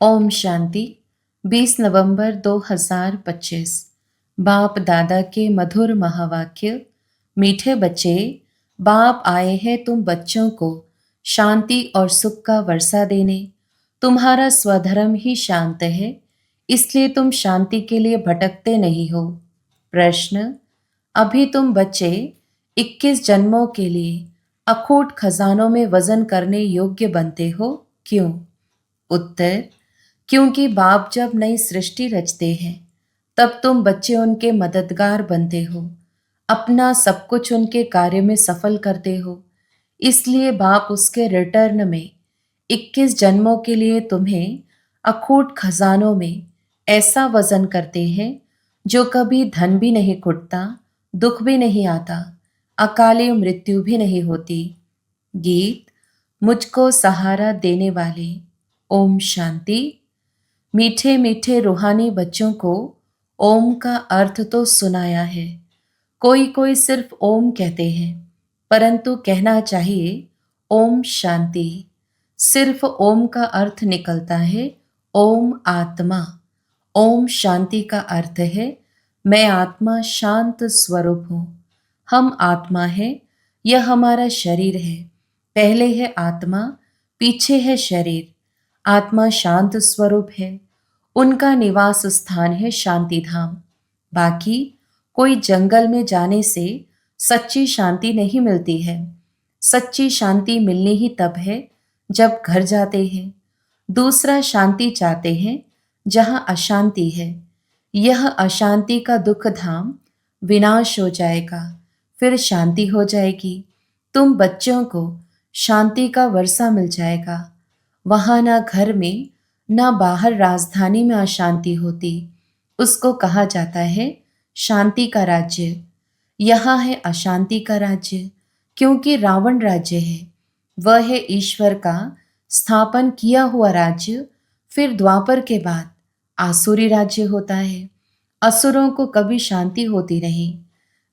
ओम शांति। 20 नवंबर 2025। बाप दादा के मधुर महावाक्य। मीठे बच्चे, बाप आए हैं तुम बच्चों को शांति और सुख का वर्षा देने। तुम्हारा स्वधर्म ही शांत है, इसलिए तुम शांति के लिए भटकते नहीं हो। प्रश्न: अभी तुम बच्चे 21 जन्मों के लिए अखूट खजानों में वजन करने योग्य बनते हो, क्यों? उत्तर: क्योंकि बाप जब नई सृष्टि रचते हैं तब तुम बच्चे उनके मददगार बनते हो, अपना सब कुछ उनके कार्य में सफल करते हो। इसलिए बाप उसके रिटर्न में 21 जन्मों के लिए तुम्हें अखूट खजानों में ऐसा वजन करते हैं जो कभी धन भी नहीं खुटता, दुख भी नहीं आता, अकाली मृत्यु भी नहीं होती। गीत। मुझको सहारा देने वाले। ओम शांति। मीठे मीठे रूहानी बच्चों को ओम का अर्थ तो सुनाया है। कोई कोई सिर्फ ओम कहते हैं, परंतु कहना चाहिए ओम शांति। सिर्फ ओम का अर्थ निकलता है ओम आत्मा। ओम शांति का अर्थ है मैं आत्मा शांत स्वरूप हूँ। हम आत्मा है, यह हमारा शरीर है। पहले है आत्मा, पीछे है शरीर। आत्मा शांत स्वरूप है, उनका निवास स्थान है शांति धाम। बाकी कोई जंगल में जाने से सच्ची शांति नहीं मिलती है। सच्ची शांति मिलनी ही तब है जब घर जाते हैं। दूसरा शांति चाहते हैं जहाँ अशांति है। यह अशांति का दुख धाम विनाश हो जाएगा, फिर शांति हो जाएगी। तुम बच्चों को शांति का वर्षा मिल जाएगा। वहाँ ना घर में ना बाहर राजधानी में अशांति होती। उसको कहा जाता है शांति का राज्य। यहाँ है अशांति का राज्य, क्योंकि रावण राज्य है। वह है ईश्वर का स्थापन किया हुआ राज्य। फिर द्वापर के बाद आसुरी राज्य होता है। असुरों को कभी शांति होती नहीं।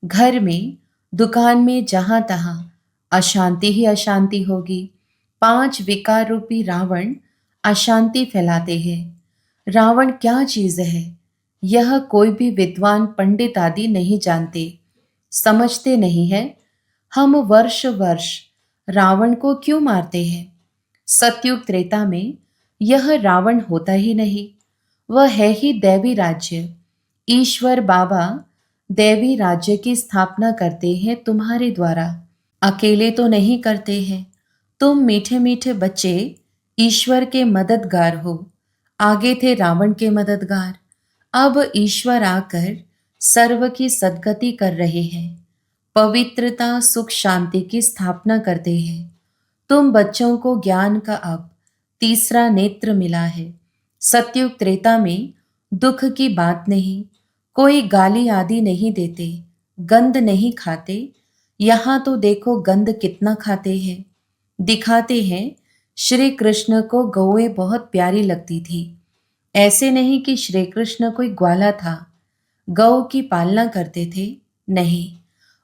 घर में, दुकान में, जहां तहां अशांति ही अशांति होगी। 5 विकार रूपी रावण अशांति फैलाते हैं। रावण क्या चीज है, यह कोई भी विद्वान पंडित आदि नहीं जानते, समझते नहीं है। हम वर्ष वर्ष रावण को क्यों मारते हैं? सतयुग त्रेता में यह रावण होता ही नहीं। वह है ही दैवी राज्य। ईश्वर बाबा दैवी राज्य की स्थापना करते हैं तुम्हारे द्वारा, अकेले तो नहीं करते हैं। तुम मीठे मीठे बच्चे ईश्वर के मददगार हो। आगे थे रावण के मददगार, अब ईश्वर आकर सर्व की सद्गति कर रहे हैं। पवित्रता, सुख, शांति की स्थापना करते हैं। तुम बच्चों को ज्ञान का अब तीसरा नेत्र मिला है। सतयुग त्रेता में दुख की बात नहीं, कोई गाली आदि नहीं देते, गंध नहीं खाते। यहाँ तो देखो गंध कितना खाते हैं। दिखाते हैं श्री कृष्ण को गौएं बहुत प्यारी लगती थी। ऐसे नहीं कि श्री कृष्ण कोई ग्वाला था, गौ की पालना करते थे। नहीं,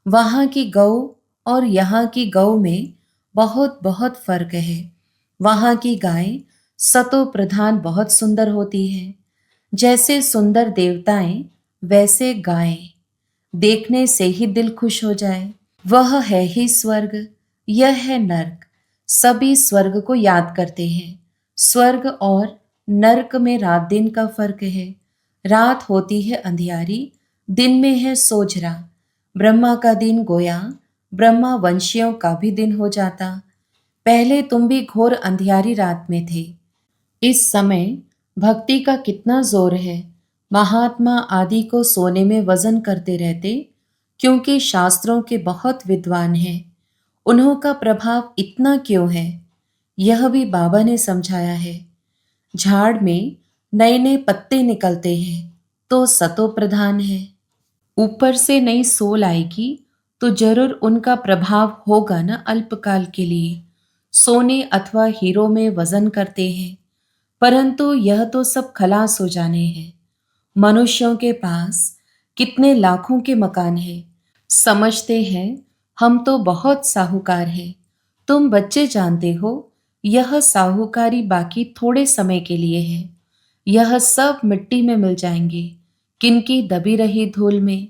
वहाँ की गौ और यहाँ की गौ में बहुत बहुत फर्क है। वहाँ की गाय सतो प्रधान बहुत सुंदर होती है। जैसे सुंदर देवताएं वैसे गायें। देखने से ही दिल खुश हो जाए। वह है ही स्वर्ग, यह है नर्क। सभी स्वर्ग को याद करते हैं। स्वर्ग और नर्क में रात दिन का फर्क है। रात होती है अंधियारी, दिन में है सोझरा। ब्रह्मा का दिन गोया ब्रह्मा वंशियों का भी दिन हो जाता। पहले तुम भी घोर अंधियारी रात में थे। इस समय भक्ति का कितना जोर है। महात्मा आदि को सोने में वजन करते रहते, क्योंकि शास्त्रों के बहुत विद्वान हैं। उन्हों का प्रभाव इतना क्यों है, यह भी बाबा ने समझाया है। झाड़ में नए नए पत्ते निकलते हैं तो सतो प्रधान है। ऊपर से नई सोल आएगी तो जरूर उनका प्रभाव होगा ना अल्पकाल के लिए। सोने अथवा हीरो में वजन करते हैं, परंतु यह तो सब खलास हो जाने हैं। मनुष्यों के पास कितने लाखों के मकान हैं, समझते हैं हम तो बहुत साहूकार हैं। तुम बच्चे जानते हो यह साहूकारी बाकी थोड़े समय के लिए है। यह सब मिट्टी में मिल जाएंगे, किनकी दबी रही धूल में।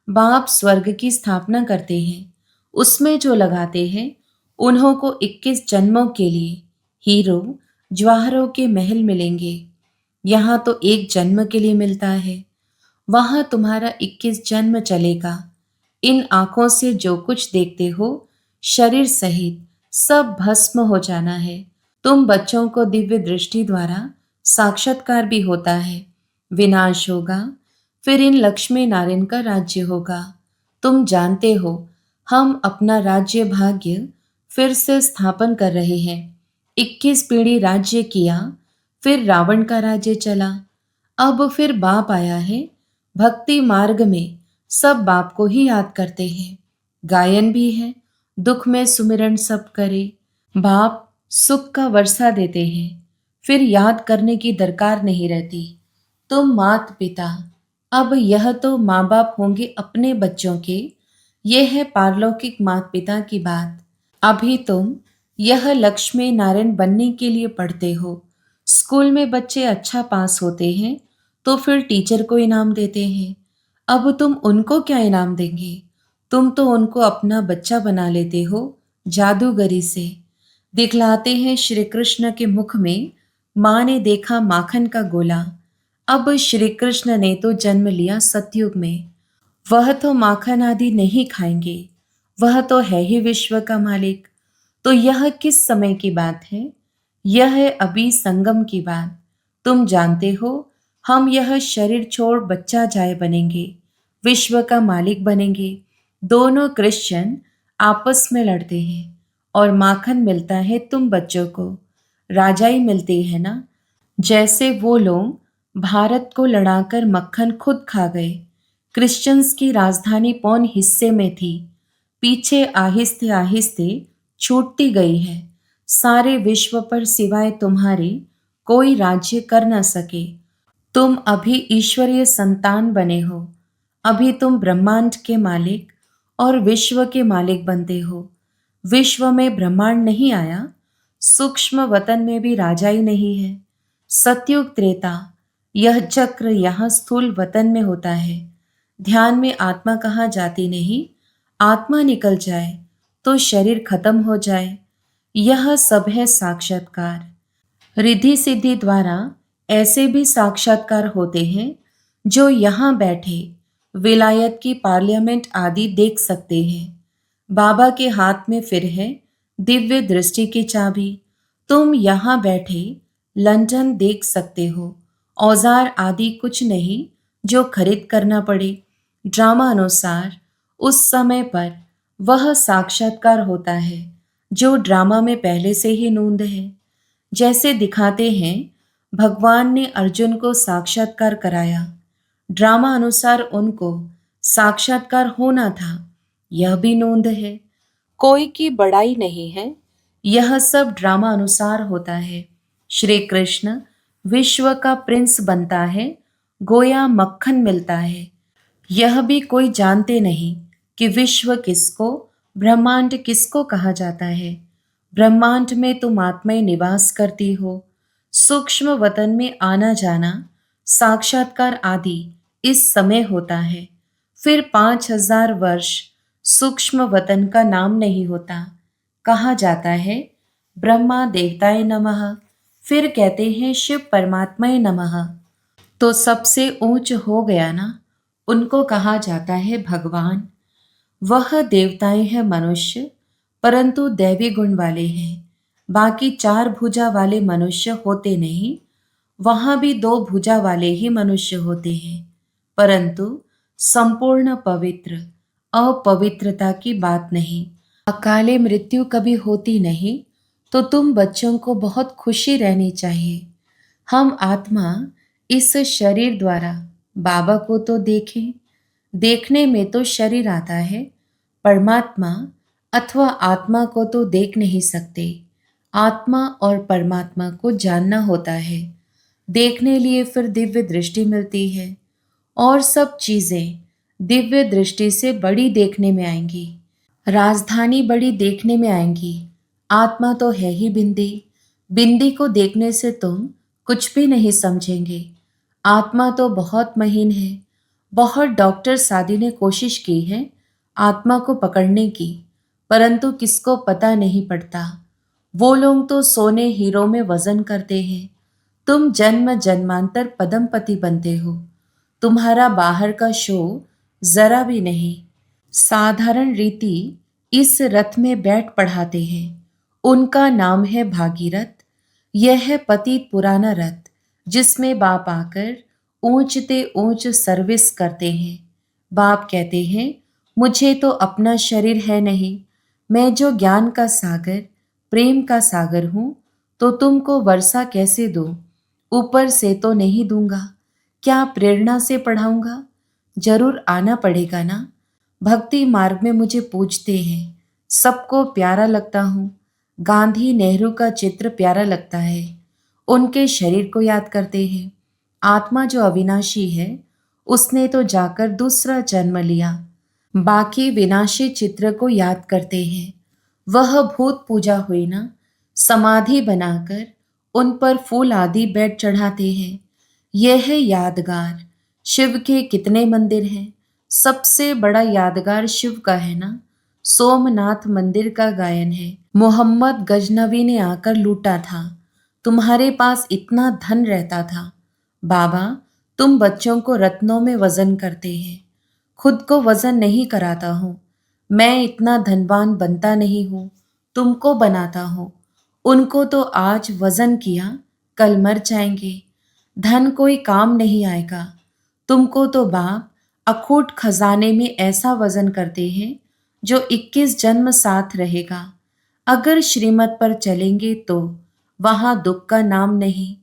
बाप स्वर्ग की स्थापना करते हैं, उसमें जो लगाते हैं उन्हों को 21 जन्मों के लिए हीरो जवाहरों के महल मिलेंगे। यहाँ तो एक जन्म के लिए मिलता है, वहां तुम्हारा 21 जन्म चलेगा। इन आंखों से जो कुछ देखते हो, शरीर सहित सब भस्म हो जाना है। तुम बच्चों को दिव्य दृष्टि द्वारा साक्षात्कार भी होता है। विनाश होगा, फिर इन लक्ष्मी नारायण का राज्य होगा। तुम जानते हो, हम अपना राज्य भाग्य फिर से स्थापन कर रहे हैं। 21 पीढ़ी राज्य किया, फिर रावण का राज्य चला। अब फिर बाप आया है। भक्ति मार्ग में सब बाप को ही याद करते हैं। गायन भी है, दुख में सुमिरन सब करे। बाप सुख का वर्षा देते हैं, फिर याद करने की दरकार नहीं रहती। तुम मात पिता, अब यह तो माँ बाप होंगे अपने बच्चों के। यह है पारलौकिक मात पिता की बात। अभी तुम यह लक्ष्मी नारायण बनने के लिए पढ़ते हो। स्कूल में बच्चे अच्छा पास होते हैं तो फिर टीचर को इनाम देते हैं। अब तुम उनको क्या इनाम देंगे? तुम तो उनको अपना बच्चा बना लेते हो जादूगरी से। दिखलाते हैं श्री कृष्ण के मुख में माँ ने देखा माखन का गोला। अब श्री कृष्ण ने तो जन्म लिया सतयुग में। वह तो माखन आदि नहीं खाएंगे, वह तो है ही विश्व का मालिक। तो यह किस समय की बात है? यह है अभी संगम की बात। तुम जानते हो, हम यह शरीर छोड़ बच्चा जाए बनेंगे, विश्व का मालिक बनेंगे। दोनों क्रिश्चियन आपस में लड़ते हैं और माखन मिलता है तुम बच्चों को। राजाई मिलती है ना, जैसे वो लोग भारत को लड़ाकर मक्खन खुद खा गए। क्रिश्चियंस की राजधानी पौन हिस्से में थी, पीछे आहिस्ते आहिस्ते छूटती गई है। सारे विश्व पर सिवाय तुम्हारे कोई राज्य कर न सके। तुम अभी ईश्वरीय संतान बने हो। अभी तुम ब्रह्मांड के मालिक और विश्व के मालिक बनते हो। विश्व में ब्रह्मांड नहीं आया, सूक्ष्म वतन में भी राजाई नहीं है। सतयुग त्रेता, यह चक्र यहाँ स्थूल वतन में होता है। ध्यान में आत्मा कहाँ जाती नहीं। आत्मा निकल जाए तो शरीर खत्म हो जाए। यह सब है साक्षात्कार। रिद्धि सिद्धि द्वारा ऐसे भी साक्षात्कार होते हैं जो यहाँ बैठे विलायत की पार्लियामेंट आदि देख सकते हैं। बाबा के हाथ में फिर है दिव्य दृष्टि की चाबी। तुम यहाँ बैठे लंदन देख सकते हो। औजार आदि कुछ नहीं जो खरीद करना पड़े। ड्रामा अनुसार उस समय पर वह साक्षात्कार होता है जो ड्रामा में पहले से ही नूंद है। जैसे दिखाते हैं, भगवान ने अर्जुन को साक्षात्कार कराया। ड्रामा अनुसार उनको साक्षात्कार होना था, यह भी नोंद है। कोई की बड़ाई नहीं है, यह सब ड्रामा अनुसार होता है। श्री कृष्ण विश्व का प्रिंस बनता है, गोया मक्खन मिलता है। यह भी कोई जानते नहीं कि विश्व किसको, ब्रह्मांड किसको कहा जाता है। ब्रह्मांड में तुम आत्माएं निवास करती हो। सूक्ष्म वतन में आना जाना, साक्षात्कार आदि इस समय होता है। फिर 5000 वर्ष सूक्ष्म वतन का नाम नहीं होता। कहा जाता है ब्रह्मा देवताय नमः, फिर कहते हैं शिव परमात्माय नमः। तो सबसे ऊंच हो गया ना, उनको कहा जाता है भगवान। वह देवताएं हैं मनुष्य, परंतु दैवी गुण वाले हैं। बाकी 4 भुजा वाले मनुष्य होते नहीं, वहां भी 2 भुजा वाले ही मनुष्य होते हैं, परंतु संपूर्ण पवित्र। अपवित्रता की बात नहीं। अकाले मृत्यु कभी होती नहीं, तो तुम बच्चों को बहुत खुशी रहनी चाहिए। हम आत्मा इस शरीर द्वारा बाबा को तो देखें। देखने में तो शरीर आता है, परमात्मा अथवा आत्मा को तो देख नहीं सकते। आत्मा और परमात्मा को जानना होता है। देखने लिए फिर दिव्य दृष्टि मिलती है, और सब चीजें दिव्य दृष्टि से बड़ी देखने में आएंगी। राजधानी बड़ी देखने में आएंगी। आत्मा तो है ही बिंदी, बिंदी को देखने से तुम कुछ भी नहीं समझेंगे। आत्मा तो बहुत महीन है। बहुत डॉक्टर सादी ने कोशिश की है आत्मा को पकड़ने की, परंतु किसको पता नहीं पड़ता। वो लोग तो सोने हीरो में वजन करते हैं। तुम जन्म जन्मांतर पदमपति बनते हो। तुम्हारा बाहर का शो जरा भी नहीं। साधारण रीति इस रथ में बैठ पढ़ाते हैं। उनका नाम है भागीरथ। यह है पतित पुराना रथ जिसमें बाप आकर ऊंचते ऊंच सर्विस करते हैं। बाप कहते हैं मुझे तो अपना शरीर है नहीं। मैं जो ज्ञान का सागर प्रेम का सागर हूं, तो तुमको वर्षा कैसे दूं? ऊपर से तो नहीं दूंगा। क्या प्रेरणा से पढ़ाऊंगा? जरूर आना पड़ेगा ना। भक्ति मार्ग में मुझे पूजते हैं। सबको प्यारा लगता हूँ। गांधी नेहरू का चित्र प्यारा लगता है। उनके शरीर को याद करते हैं। आत्मा जो अविनाशी है, उसने तो जाकर दूसरा जन्म लिया। बाकी विनाशी चित्र को याद करते हैं। वह भूत पूजा हुई ना, समाधि बनाकर उन पर फूल आदि बैठ चढ़ाते हैं। यह है यादगार। शिव के कितने मंदिर हैं? सबसे बड़ा यादगार शिव का है ना। सोमनाथ मंदिर का गायन है। मोहम्मद गजनवी ने आकर लूटा था। तुम्हारे पास इतना धन रहता था। बाबा, तुम बच्चों को रत्नों में वजन करते हैं। खुद को वजन नहीं कराता हूँ। मैं इतना धनवान बनता नहीं हूँ, तुमको बनाता हूँ। उनको तो आज वजन किया, कल मर जाएंगे। धन कोई काम नहीं आएगा। तुमको तो बाप अखूट खजाने में ऐसा वजन करते हैं जो 21 जन्म साथ रहेगा। अगर श्रीमत पर चलेंगे तो वहां दुख का नाम नहीं।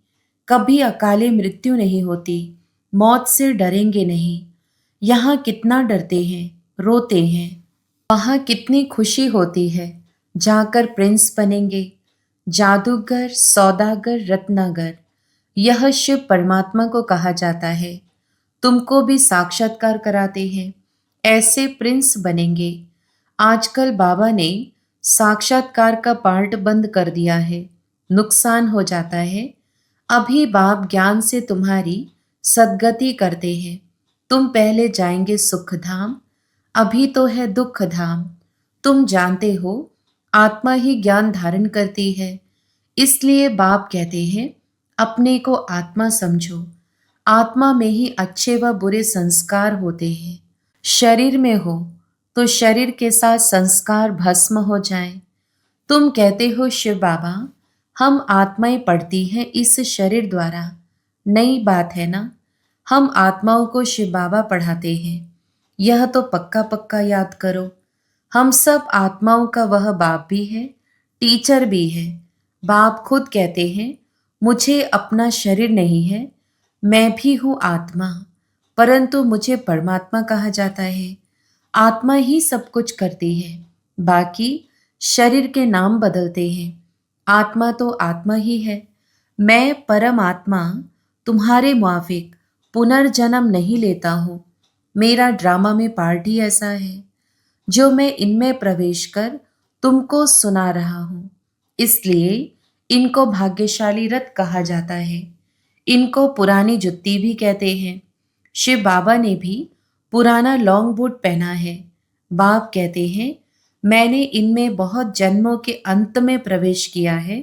कभी अकाले मृत्यु नहीं होती। मौत से डरेंगे नहीं। यहाँ कितना डरते हैं, रोते हैं। वहाँ कितनी खुशी होती है। जाकर प्रिंस बनेंगे। जादूगर, सौदागर, रत्नागर, यह शिव परमात्मा को कहा जाता है। तुमको भी साक्षात्कार कराते हैं। ऐसे प्रिंस बनेंगे। आजकल बाबा ने साक्षात्कार का पार्ट बंद कर दिया है। नुकसान हो जाता है। अभी बाप ज्ञान से तुम्हारी सद्गति करते हैं। तुम पहले जाएंगे सुख धाम, अभी तो है दुख धाम। तुम जानते हो आत्मा ही ज्ञान धारण करती है। इसलिए बाप कहते हैं अपने को आत्मा समझो। आत्मा में ही अच्छे व बुरे संस्कार होते हैं। शरीर में हो तो शरीर के साथ संस्कार भस्म हो जाएं। तुम कहते हो शिव बाबा, हम आत्माएं पढ़ती हैं इस शरीर द्वारा। नई बात है ना। हम आत्माओं को शिव बाबा पढ़ाते हैं। यह तो पक्का पक्का याद करो। हम सब आत्माओं का वह बाप भी है, टीचर भी है। बाप खुद कहते हैं मुझे अपना शरीर नहीं है, मैं भी हूँ आत्मा, परंतु मुझे परमात्मा कहा जाता है। आत्मा ही सब कुछ करती है, बाकी शरीर के नाम बदलते हैं। आत्मा तो आत्मा ही है। मैं परमात्मा तुम्हारे मुआफिक पुनर्जन्म नहीं लेता हूँ। मेरा ड्रामा में पार्ट ही ऐसा है जो मैं इनमें प्रवेश कर तुमको सुना रहा हूँ। इसलिए इनको भाग्यशाली रथ कहा जाता है। इनको पुरानी जुत्ती भी कहते हैं। शिव बाबा ने भी पुराना लॉन्ग बूट पहना है। बाप कहते हैं मैंने इनमें बहुत जन्मों के अंत में प्रवेश किया है।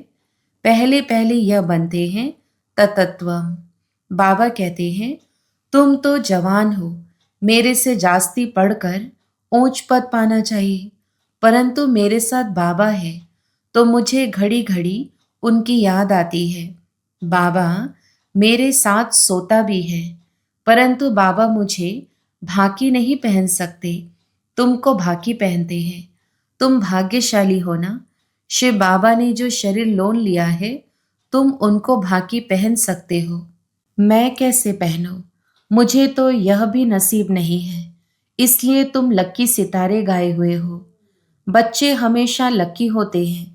पहले पहले यह बनते हैं ततत्वम। बाबा कहते हैं तुम तो जवान हो, मेरे से जास्ती पढ़कर ऊंच पद पाना चाहिए, परंतु मेरे साथ बाबा है तो मुझे घड़ी घड़ी उनकी याद आती है। बाबा मेरे साथ सोता भी है, परंतु बाबा मुझे भाकी नहीं पहन सकते, तुमको भाकी पहनते हैं। तुम भाग्यशाली हो ना। शिव बाबा ने जो शरीर लोन लिया है, तुम उनको भाकी पहन सकते हो। मैं कैसे पहनूं? मुझे तो यह भी नसीब नहीं है। इसलिए तुम लक्की सितारे गाए हुए हो। बच्चे हमेशा लकी होते हैं।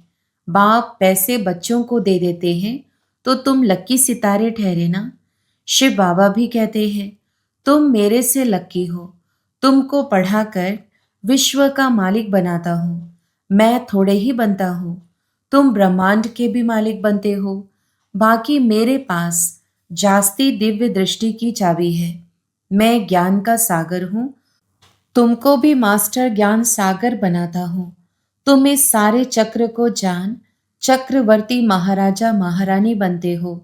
बाप पैसे बच्चों को दे देते हैं तो तुम लकी सितारे ठहरे ना। शिव बाबा भी कहते हैं तुम मेरे से लकी हो। तुमको पढ़ाकर विश्व का मालिक बनाता हूँ। मैं थोड़े ही बनता हूँ। तुम ब्रह्मांड के भी मालिक बनते हो। बाकी मेरे पास जास्ती दिव्य दृष्टि की चाबी है। मैं ज्ञान का सागर हूँ, तुमको भी मास्टर ज्ञान सागर बनाता हूँ। तुम इस सारे चक्र को जान चक्रवर्ती महाराजा महारानी बनते हो।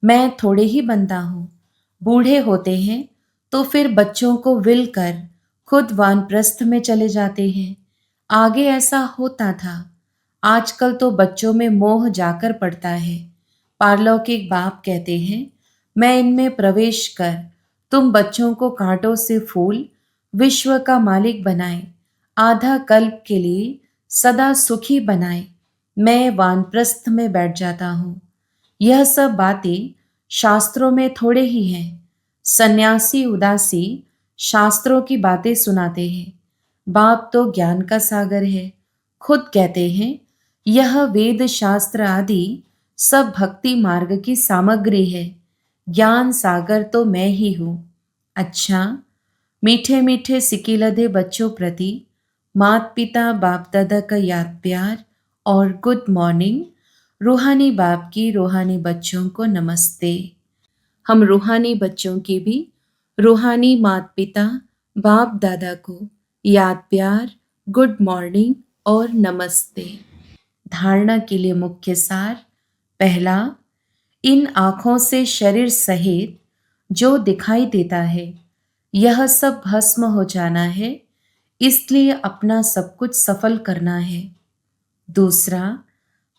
मैं थोड़े ही बनता हूँ। बूढ़े होते हैं तो फिर बच्चों को विल कर खुद वानप्रस्थ में चले जाते हैं। आगे ऐसा होता था। आजकल तो बच्चों में मोह जाकर पड़ता है। पारलौकिक बाप कहते हैं, मैं इनमें प्रवेश कर तुम बच्चों को कांटों से फूल विश्व का मालिक बनाए, आधा कल्प के लिए सदा सुखी बनाए। मैं वानप्रस्थ में बैठ जाता हूँ। यह सब बातें शास्त्रों में थोड़े ही हैं। सन्यासी उदासी शास्त्रों की बातें सुनाते हैं। बाप तो ज्ञान का सागर है। खुद कहते हैं, यह वेद शास्त्र आदि सब भक्ति मार्ग की सामग्री है। ज्ञान सागर तो मैं ही हूँ। अच्छा, मीठे मीठे सिकिलधे बच्चों प्रति मात पिता बाप दादा का याद प्यार और गुड मॉर्निंग। रूहानी बाप की रूहानी बच्चों को नमस्ते। हम रूहानी बच्चों की भी रूहानी मात पिता बाप दादा को याद प्यार, गुड मॉर्निंग और नमस्ते। धारणा के लिए मुख्य सार। पहला, इन आँखों से शरीर सहित जो दिखाई देता है यह सब भस्म हो जाना है, इसलिए अपना सब कुछ सफल करना है। दूसरा,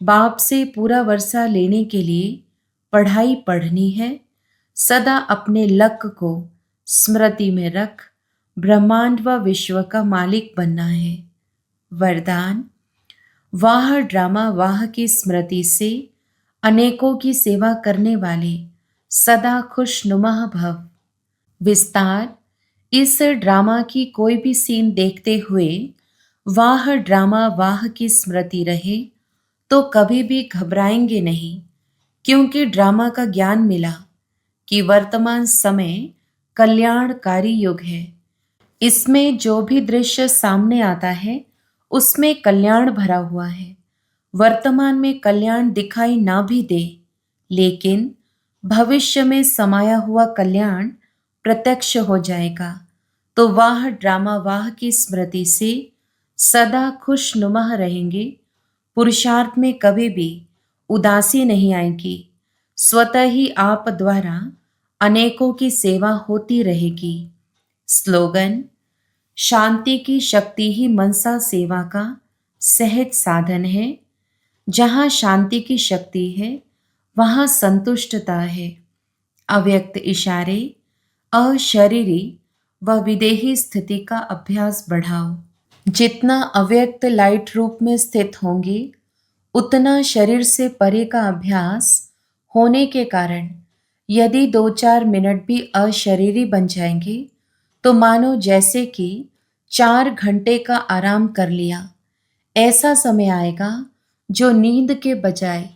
बाप से पूरा वर्षा लेने के लिए पढ़ाई पढ़नी है। सदा अपने लक को स्मृति में रख ब्रह्मांड व विश्व का मालिक बनना है। वरदान, वाह ड्रामा वाह की स्मृति से अनेकों की सेवा करने वाले सदा खुशनुमा भव। विस्तार, इस ड्रामा की कोई भी सीन देखते हुए वाह ड्रामा वाह की स्मृति रहे तो कभी भी घबराएंगे नहीं, क्योंकि ड्रामा का ज्ञान मिला कि वर्तमान समय कल्याणकारी युग है। इसमें जो भी दृश्य सामने आता है उसमें कल्याण भरा हुआ है। वर्तमान में कल्याण दिखाई ना भी दे, लेकिन भविष्य में समाया हुआ कल्याण प्रत्यक्ष हो जाएगा। तो वाह ड्रामा वाह की स्मृति से सदा खुशनुमा रहेंगे। पुरुषार्थ में कभी भी उदासी नहीं आएगी। स्वतः ही आप द्वारा अनेकों की सेवा होती रहेगी। स्लोगन, शांति की शक्ति ही मनसा सेवा का सहज साधन है। जहाँ शांति की शक्ति है वहाँ संतुष्टता है। अव्यक्त इशारे, अशरीरी व विदेही स्थिति का अभ्यास बढ़ाओ। जितना अव्यक्त लाइट रूप में स्थित होंगे उतना शरीर से परे का अभ्यास होने के कारण यदि 2-4 मिनट भी अशरीरी बन जाएंगे तो मानो जैसे कि 4 घंटे का आराम कर लिया। ऐसा समय आएगा जो नींद के बजाय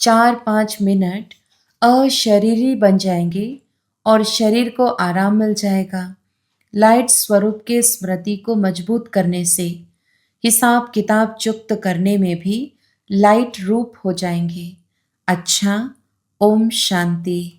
4-5 मिनट अशरीरी बन जाएंगे और शरीर को आराम मिल जाएगा। लाइट स्वरूप के स्मृति को मजबूत करने से हिसाब किताब चुक्त करने में भी लाइट रूप हो जाएंगे। अच्छा, ओम शांति।